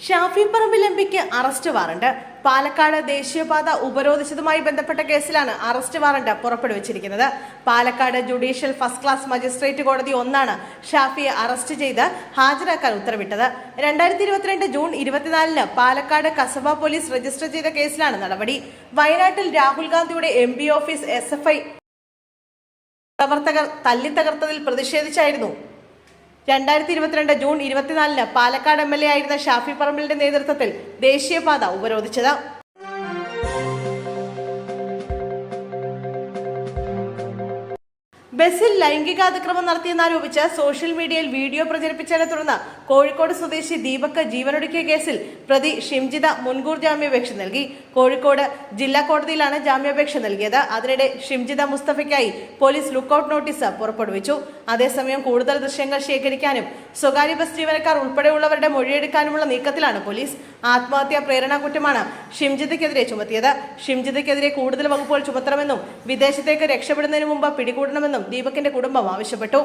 ഷാഫി പറമ്പിൽ എംപിക്ക് arrest warrant. Palakkad ദേശീയപാത ഉപരോധിച്ചതുമായി ബന്ധപ്പെട്ട കേസിലാണ് അറസ്റ്റ് വാറണ്ട് പുറപ്പെടുവിച്ചിരിക്കുന്നത്. Palakkad judicial first class magistrate കോടതി 1 ഷാഫിയെ അറസ്റ്റ് ചെയ്ത് ഹാജരാക്കാൻ ഉത്തരവിട്ടത്. 2022 June 24 Palakkad Kasaba police register ചെയ്ത കേസിലാണ് നടപടി. വയനാട്ടിൽ രാഹുൽ ഗാന്ധിയുടെ എംപി ഓഫീസ് SFI പ്രവർത്തകർ തല്ലിത്തകർത്തതിൽ പ്രതിഷേധിച്ചായിരുന്നു 2022 ജൂൺ 24 പാലക്കാട് MLA ആയിരുന്ന ഷാഫി പറമ്പിലിന്റെ നേതൃത്വത്തിൽ ദേശീയപാത ഉപരോധിച്ചത്. ബസിൽ ലൈംഗികാതിക്രമം നടത്തിയെന്നാരോപിച്ച് സോഷ്യൽ മീഡിയയിൽ വീഡിയോ പ്രചരിപ്പിച്ചതിനെ തുടർന്ന് കോഴിക്കോട് സ്വദേശി ദീപക് ജീവനൊടുക്കിയ കേസിൽ പ്രതി ഷിംജിത മുൻകൂർ ജാമ്യാപേക്ഷ നൽകി. കോഴിക്കോട് ജില്ലാ കോടതിയിലാണ് ജാമ്യാപേക്ഷ നൽകിയത്. അതിനിടെ ഷിംജിത മുസ്തഫയ്ക്കായി പോലീസ് ലുക്കൌട്ട് നോട്ടീസ് പുറപ്പെടുവിച്ചു. അതേസമയം കൂടുതൽ ദൃശ്യങ്ങൾ ശേഖരിക്കാനും സ്വകാര്യ ബസ് ജീവനക്കാർ ഉൾപ്പെടെയുള്ളവരുടെ മൊഴിയെടുക്കാനുമുള്ള നീക്കത്തിലാണ് പോലീസ്. ആത്മഹത്യാ പ്രേരണാ കുറ്റമാണ് ഷിംജിതയ്ക്കെതിരെ ചുമത്തിയത്. ഷിംജിതയ്ക്കെതിരെ കൂടുതൽ വകുപ്പുകൾ ചുമത്തണമെന്നും വിദേശത്തേക്ക് രക്ഷപ്പെടുന്നതിന് മുമ്പ് പിടികൂടണമെന്നും ദീപകിന്റെ കുടുംബം ആവശ്യപ്പെട്ടു.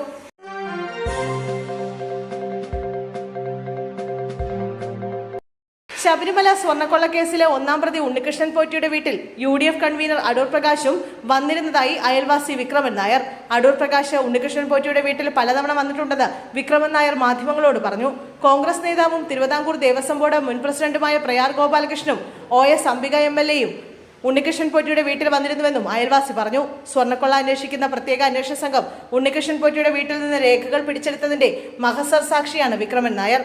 ശബരിമല സ്വർണ്ണക്കൊള്ള കേസിലെ 1-ാം പ്രതി ഉണ്ണികൃഷ്ണൻ പോറ്റിയുടെ വീട്ടിൽ UDF കൺവീനർ അടൂർ പ്രകാശും വന്നിരുന്നതായി അയൽവാസി വിക്രമൻ നായർ. അടൂർ പ്രകാശ് ഉണ്ണികൃഷ്ണൻ പോറ്റിയുടെ വീട്ടിൽ പലതവണ വന്നിട്ടുണ്ടെന്ന് വിക്രമൻ നായർ മാധ്യമങ്ങളോട് പറഞ്ഞു. കോൺഗ്രസ് നേതാവും തിരുവിതാംകൂർ ദേവസ്വം ബോർഡ് മുൻ പ്രസിഡന്റുമായ പ്രയാർ ഗോപാലകൃഷ്ണനും OS അംബിക MLAയും ഉണ്ണികൃഷ്ണൻ പോറ്റിയുടെ വീട്ടിൽ വന്നിരുന്നുവെന്നും അയൽവാസി പറഞ്ഞു. സ്വർണ്ണക്കൊള്ള അന്വേഷിക്കുന്ന പ്രത്യേക അന്വേഷണ സംഘം ഉണ്ണികൃഷ്ണൻ പോറ്റിയുടെ വീട്ടിൽ നിന്ന് രേഖകൾ പിടിച്ചെടുത്തതിന്റെ മഹസർ സാക്ഷിയാണ് വിക്രമൻ നായർ.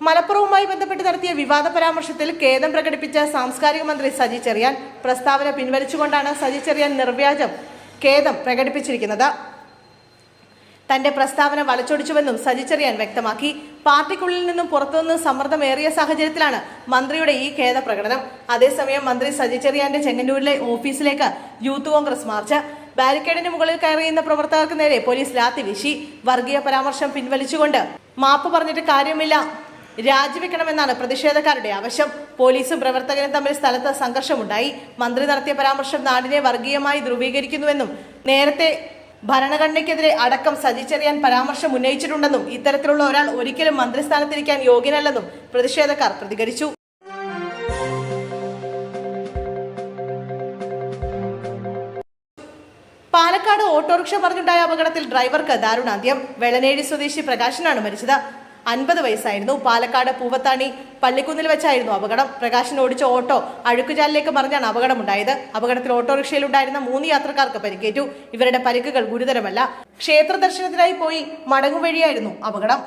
മലപ്പുറവുമായി ബന്ധപ്പെട്ട് നടത്തിയ വിവാദ പരാമർശത്തിൽ ഖേദം പ്രകടിപ്പിച്ച സാംസ്കാരിക മന്ത്രി സജി ചെറിയാൻ. പ്രസ്താവന പിൻവലിച്ചുകൊണ്ടാണ് സജി ചെറിയാൻ നിർവ്യാജം ഖേദം പ്രകടിപ്പിച്ചിരിക്കുന്നത്. തന്റെ പ്രസ്താവന വളച്ചൊടിച്ചുവെന്നും സജി ചെറിയാൻ വ്യക്തമാക്കി. പാർട്ടിക്കുള്ളിൽ നിന്നും പുറത്തുനിന്നും സമ്മർദ്ദമേറിയ സാഹചര്യത്തിലാണ് മന്ത്രിയുടെ ഈ ഖേദ പ്രകടനം. അതേസമയം മന്ത്രി സജി ചെറിയാന്റെ ചെങ്ങന്നൂരിലെ ഓഫീസിലേക്ക് യൂത്ത് കോൺഗ്രസ് മാർച്ച്. ബാരിക്കേഡിന് മുകളിൽ കയറിയുന്ന പ്രവർത്തകർക്ക് നേരെ പോലീസ് ലാത്തി വീശി. വർഗീയ പരാമർശം പിൻവലിച്ചുകൊണ്ട് മാപ്പ് പറഞ്ഞിട്ട് കാര്യമില്ല, രാജിവെക്കണമെന്നാണ് പ്രതിഷേധക്കാരുടെ ആവശ്യം. പോലീസും പ്രവർത്തകരും തമ്മിൽ സ്ഥലത്ത് സംഘർഷമുണ്ടായി. മന്ത്രി നടത്തിയ പരാമർശം നാടിനെ വർഗീയമായി ധ്രുവീകരിക്കുന്നുവെന്നും നേരത്തെ ഭരണഘടനയ്ക്കെതിരെ അടക്കം സജി ചെറിയാൻ പരാമർശം ഉന്നയിച്ചിട്ടുണ്ടെന്നും ഇത്തരത്തിലുള്ള ഒരാൾ ഒരിക്കലും മന്ത്രിസ്ഥാനത്തിരിക്കാൻ യോഗ്യനല്ലെന്നും പ്രതിഷേധക്കാർ പ്രതികരിച്ചു. പാലക്കാട് ഓട്ടോറിക്ഷ മറിഞ്ഞുണ്ടായ അപകടത്തിൽ ഡ്രൈവർക്ക് ദാരുണാന്ത്യം. വെള്ളനേഴി സ്വദേശി പ്രകാശനാണ് മരിച്ചത്. 50 വയസ്സായിരുന്നു. പാലക്കാട് പൂവത്താണി പള്ളിക്കുന്നിൽ വെച്ചായിരുന്നു അപകടം. പ്രകാശൻ ഓടിച്ച ഓട്ടോ അഴുക്കുചാലിലേക്ക് മറിഞ്ഞാണ് അപകടമുണ്ടായത്. അപകടത്തിൽ ഓട്ടോറിക്ഷയിലുണ്ടായിരുന്ന 3 യാത്രക്കാർക്ക് പരിക്കേറ്റു. ഇവരുടെ പരിക്കുകൾ ഗുരുതരമല്ല. ക്ഷേത്ര ദർശനത്തിനായി പോയി മടങ്ങുവഴിയായിരുന്നു അപകടം.